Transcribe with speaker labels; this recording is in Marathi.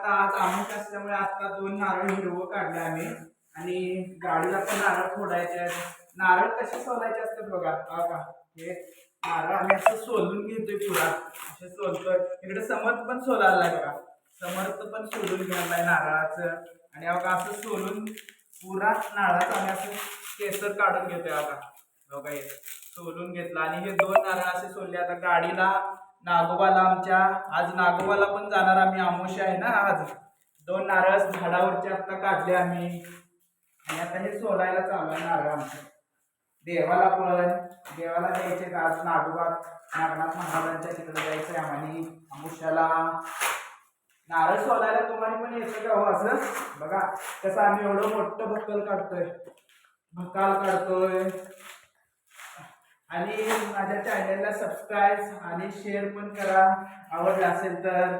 Speaker 1: आज आमोश असल्यामुळे आता 2 नारळ हिरवं काढले आम्ही आणि गाडीला पण नारळ फोडायचे आहेत. नारळ कसे सोलायचे असतात बघा. बघा हे नारळ आम्ही असं सोलून घेतोय पुरा, असे सोलतोय. इकडे समर्थ पण सोलायला बघा, समर्थ पण सोलून घ्यायलाय नारळाचं. आणि बघा असं सोलून पुरा नारळाचं आम्ही असं केसर काढून घेतोय. बघा हे सोलून घेतलं आणि हे 2 नारळ असे सोलले. आता गाडीला नागोबाला आमच्या, आज नागोबाला पण जाणार आम्ही, अमावस्या आहे ना आज. 2 नारळ झाडावरचे आता काढले आम्ही आणि आता हे सोलायला चालू आहे नारळ आमचं. देवाला द्यायचे आज नागोबा नागनाथ महाराजांच्या तिकडे जायचंय आम्हाला अमावस्याला. नारळ सोलायला तुम्हाला पण येतं का हो असं? बघा कसं आम्ही एवढं मोठं भक्कल काढतोय, भकाल काढतोय. आणि माझ्या चॅनलला सबस्क्राईब आणि शेअर पण करा आवडलं असेल तर.